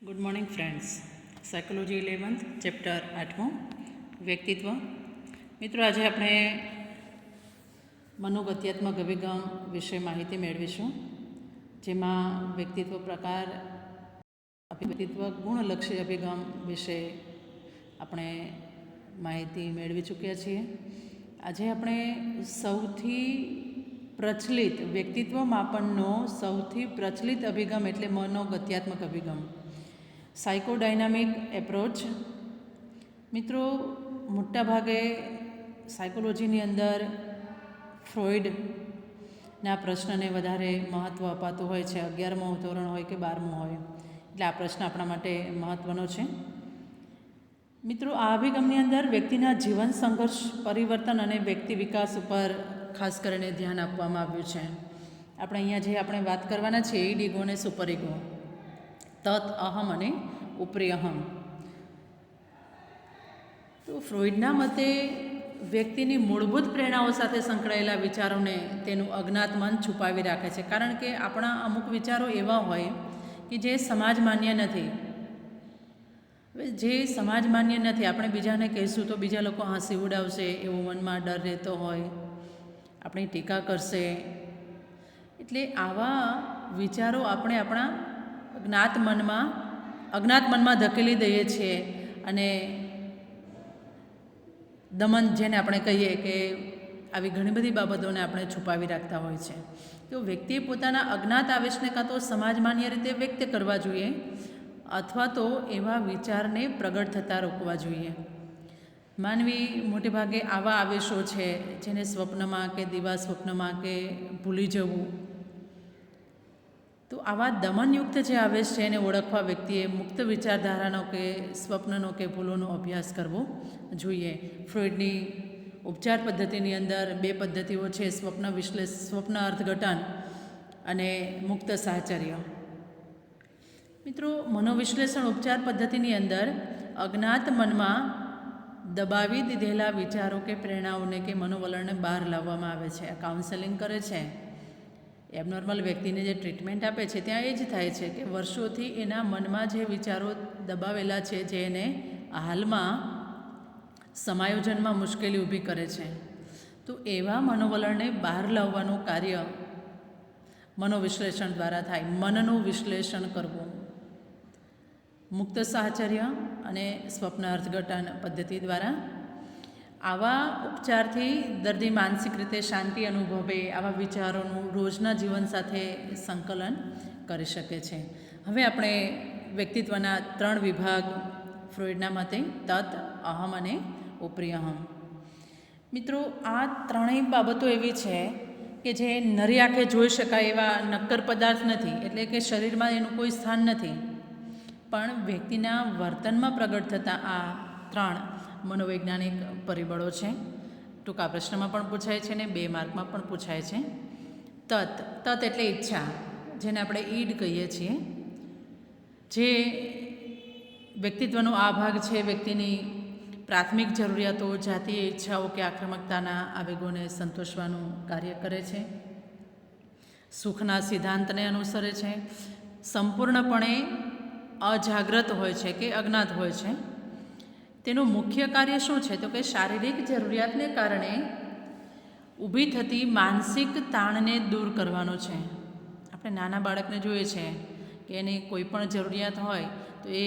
Good morning friends. Psychology 11th chapter 8 વ્યક્તિત્વ. મિત્રો, આજે આપણે મનોગત્યાત્મક અભિગમ વિશે માહિતી મેળવીશું, જેમાં વ્યક્તિત્વ પ્રકાર, વ્યક્તિત્વ ગુણલક્ષી અભિગમ વિશે આપણે માહિતી મેળવી ચૂક્યા છીએ. આજે આપણે સૌથી પ્રચલિત વ્યક્તિત્વ માપનનો સૌથી પ્રચલિત અભિગમ એટલે મનોગત્યાત્મક અભિગમ, સાયકોડાયનામિક એપ્રોચ. મિત્રો, મોટાભાગે સાયકોલોજીની અંદર ફ્રોઈડના પ્રશ્નને વધારે મહત્ત્વ અપાતું હોય છે. 11મું ધોરણ હોય કે 12મું હોય, એટલે આ પ્રશ્ન આપણા માટે મહત્ત્વનો છે. મિત્રો, આ અભિગમની અંદર વ્યક્તિના જીવન સંઘર્ષ, પરિવર્તન અને વ્યક્તિ વિકાસ ઉપર ખાસ કરીને ધ્યાન આપવામાં આવ્યું છે. આપણે વાત કરવાના છીએ ઈડ, ઈગો અને સુપર ઈગો, તત, અહમ અને ઉપરી અહમ. તો ફ્રોઈડના મતે વ્યક્તિની મૂળભૂત પ્રેરણાઓ સાથે સંકળાયેલા વિચારોને તેનું અજ્ઞાત મન છુપાવી રાખે છે. કારણ કે આપણા અમુક વિચારો એવા હોય કે જે સમાજ માન્ય નથી. જે સમાજ માન્ય નથી, આપણે બીજાને કહીશું તો બીજા લોકો હસી ઉડાવશે એવો મનમાં ડર રહેતો હોય, આપણી ટીકા કરશે. એટલે આવા વિચારો આપણે આપણા અજ્ઞાત મનમાં ધકેલી દઈએ છીએ અને દમન, જેને આપણે કહીએ કે આવી ઘણી બધી બાબતોને આપણે છુપાવી રાખતા હોય છે. તો વ્યક્તિએ પોતાના અજ્ઞાત આવેશને કાં તો સમાજ માન્ય રીતે વ્યક્ત કરવા જોઈએ અથવા તો એવા વિચારને પ્રગટ થતાં રોકવા જોઈએ. માનવી મોટેભાગે આવા આવેશો છે જેને સ્વપ્નમાં કે દિવા સ્વપ્નમાં કે ભૂલી જવું, તો આવા દમનયુક્ત જે આવેશ છે એને ઓળખવા વ્યક્તિએ મુક્ત વિચારધારાનો કે સ્વપ્નનો કે ભૂલોનો અભ્યાસ કરવો જોઈએ. ફ્રોઈડની ઉપચાર પદ્ધતિની અંદર 2 પદ્ધતિઓ છે: સ્વપ્ન અર્થઘટન અને મુક્ત સાહચર્ય. મિત્રો, મનોવિશ્લેષણ ઉપચાર પદ્ધતિની અંદર અજ્ઞાત મનમાં દબાવી દીધેલા વિચારો કે પ્રેરણાઓને કે મનોવલણને બહાર લાવવામાં આવે છે. કાઉન્સેલિંગ કરે છે, એબનોર્મલ વ્યક્તિને જે ટ્રીટમેન્ટ આપે છે ત્યાં એ જ થાય છે કે વર્ષોથી એના મનમાં જે વિચારો દબાવેલા છે, જે એને હાલમાં સમાયોજનમાં મુશ્કેલી ઊભી કરે છે, તો એવા મનોવલણને બહાર લાવવાનું કાર્ય મનોવિશ્લેષણ દ્વારા થાય. મનનું વિશ્લેષણ કરવું. મુક્ત સાહચર્ય અને સ્વપ્ન અર્થઘટન પદ્ધતિ દ્વારા આવા ઉપચારથી દર્દી માનસિક રીતે શાંતિ અનુભવે, આવા વિચારોનું રોજના જીવન સાથે સંકલન કરી શકે છે. હવે આપણે વ્યક્તિત્વના 3 વિભાગ ફ્રોઈડના મતે, તત, અહમ અને ઉપરી અહમ. મિત્રો, આ ત્રણેય બાબતો એવી છે કે જે નરી આંખે જોઈ શકાય એવા નક્કર પદાર્થ નથી, એટલે કે શરીરમાં એનું કોઈ સ્થાન નથી, પણ વ્યક્તિના વર્તનમાં પ્રગટ થતા આ 3 મનોવૈજ્ઞાનિક પરિબળો છે. ટૂંકા પ્રશ્નમાં પણ પૂછાય છે ને 2 માર્કમાં પણ પૂછાય છે. તત એટલે ઈચ્છા, જેને આપણે ઈડ કહીએ છીએ. જે વ્યક્તિત્વનો આ ભાગ છે, વ્યક્તિની પ્રાથમિક જરૂરિયાતો, જાતીય ઈચ્છાઓ કે આક્રમકતાના આવેગોને સંતોષવાનું કાર્ય કરે છે. સુખના સિદ્ધાંતને અનુસરે છે. સંપૂર્ણપણે અજાગ્રત હોય છે કે અજ્ઞાત હોય છે. તેનું મુખ્ય કાર્ય શું છે? તો કે શારીરિક જરૂરિયાતને કારણે ઊભી થતી માનસિક તાણને દૂર કરવાનો છે. આપણે નાના બાળકને જોઈએ છે કે એની કોઈ પણ જરૂરિયાત હોય તો એ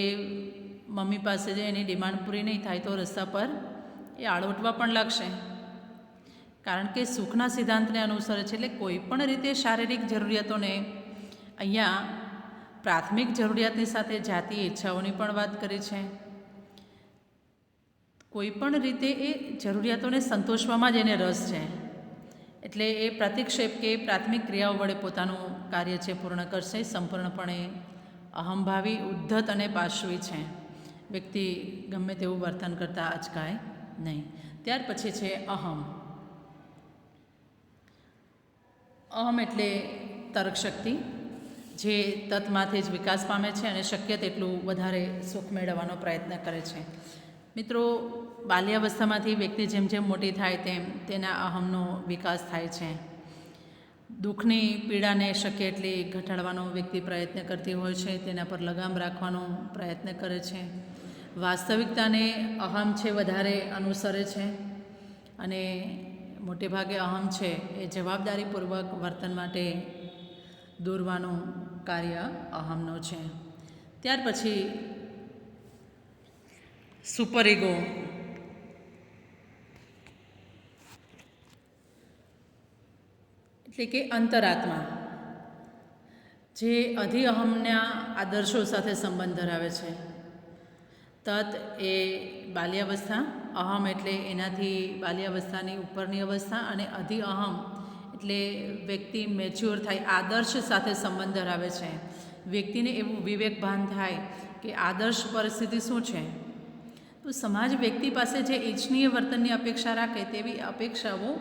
મમ્મી પાસે જે એની ડિમાન્ડ પૂરી નહીં થાય તો રસ્તા પર એ આળોટવા પણ લાગશે, કારણ કે સુખના સિદ્ધાંતને અનુસરે છે. એટલે કોઈ પણ રીતે શારીરિક જરૂરિયાતોને, અહીંયા પ્રાથમિક જરૂરિયાતની સાથે જાતીય ઈચ્છાઓની પણ વાત કરી છે. કોઈ પણ રીતે એ જરૂરિયાતોને સંતોષવામાં જ એને રસ છે. એટલે એ પ્રતિક્ષેપ કે પ્રાથમિક ક્રિયાઓ વડે પોતાનું કાર્ય છે પૂર્ણ કરશે. સંપૂર્ણપણે અહંભાવી, ઉદ્ધત અને પાશવી છે. વ્યક્તિ ગમે તેવું વર્તન કરતાં અચકાય નહીં. ત્યાર પછી છે અહમ. અહમ એટલે તર્કશક્તિ, જે તત્માંથી જ વિકાસ પામે છે અને શક્ય તેટલું વધારે સુખ મેળવવાનો પ્રયત્ન કરે છે. મિત્રો, બાલ્યાવસ્થામાંથી વ્યક્તિ જેમ જેમ મોટી થાય તેમ તેના અહમનો વિકાસ થાય છે. દુઃખની પીડાને શક્ય એટલી ઘટાડવાનો વ્યક્તિ પ્રયત્ન કરતી હોય છે, તેના પર લગામ રાખવાનો પ્રયત્ન કરે છે. વાસ્તવિકતાને અહમ છે વધારે અનુસરે છે અને મોટે ભાગે અહમ છે એ જવાબદારીપૂર્વક વર્તન માટે દોરવાનું કાર્ય અહમનો છે. ત્યાર પછી સુપર ઇગો. એટલે કે અંતરાત્મા, જે અધિ અહમના આદર્શો સાથે સંબંધ ધરાવે છે. તત એ બાલ્યાવસ્થા, અહમ એટલે એનાથી બાલ્યાવસ્થાની ઉપરની અવસ્થા, અને અધિ અહમ એટલે વ્યક્તિ મેચ્યોર થાય, આદર્શ સાથે સંબંધ ધરાવે છે. વ્યક્તિને એવું વિવેક ભાન થાય કે આદર્શ પરિસ્થિતિ શું છે. તો સમાજ વ્યક્તિ પાસે જે ઇચ્છનીય વર્તનની અપેક્ષા રાખે તેવી અપેક્ષાઓ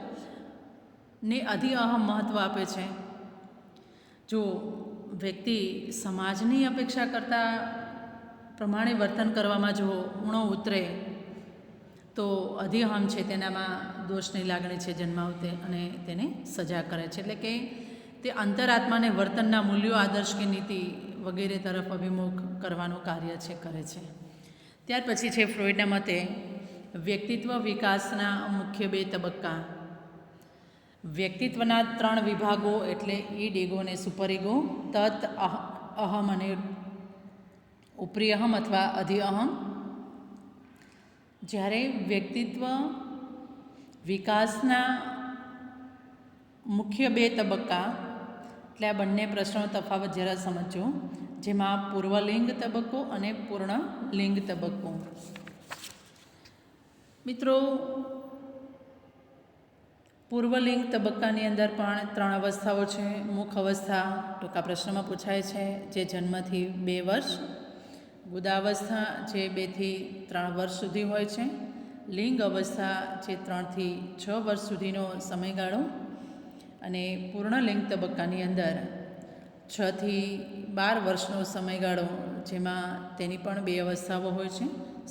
ને અધિ અહમ મહત્ત્વ આપે છે. જો વ્યક્તિ સમાજની અપેક્ષા કરતાં પ્રમાણે વર્તન કરવામાં જો ઊણો ઉતરે તો અધિ અહમ છે તેનામાં દોષની લાગણી છે જન્માવતે અને તેને સજા કરે છે. એટલે કે તે અંતરાત્માને વર્તનના મૂલ્યો, આદર્શ કે નીતિ વગેરે તરફ અભિમુખ કરવાનું કાર્ય છે કરે છે. ત્યાર પછી છે ફ્રોઈડના મતે વ્યક્તિત્વ વિકાસના મુખ્ય 2 તબક્કા. વ્યક્તિત્વના 3 વિભાગો એટલે ઈડ, ઈગો અને સુપર ઈગો. તત અહમ અને ઉપરી અહમ અથવા અધિ અહમ. જ્યારે વ્યક્તિત્વ વિકાસના મુખ્ય 2 તબક્કા, એટલે આ બંને પ્રશ્નોનો તફાવત જરા સમજો, જેમાં પૂર્વલિંગ તબક્કો અને પૂર્ણ લિંગ તબક્કો. મિત્રો, પૂર્વલિંગ તબક્કાની અંદર પણ 3 અવસ્થાઓ છે. મુખ અવસ્થા ટૂંકા પ્રશ્નમાં પૂછાય છે, જે જન્મથી 2 વર્ષ. ગુદાવસ્થા જે 2 થી 3 વર્ષ સુધી હોય છે. લિંગ અવસ્થા જે 3 થી 6 વર્ષ સુધીનો સમયગાળો. અને પૂર્ણલિંગ તબક્કાની અંદર 6 થી 12 વર્ષનો સમયગાળો, જેમાં તેની પણ 2 અવસ્થાઓ હોય છે,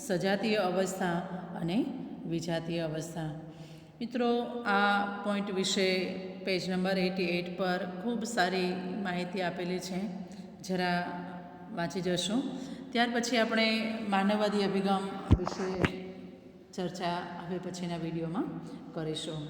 સજાતીય અવસ્થા અને વિજાતીય અવસ્થા. મિત્રો, આ પોઈન્ટ વિશે પેજ નંબર 88 પર ખૂબ સારી માહિતી આપેલી છે, જરા વાંચી જશો. ત્યાર પછી આપણે માનવવાદી અભિગમ વિશે ચર્ચા હવે પછીના વિડીયોમાં કરીશું.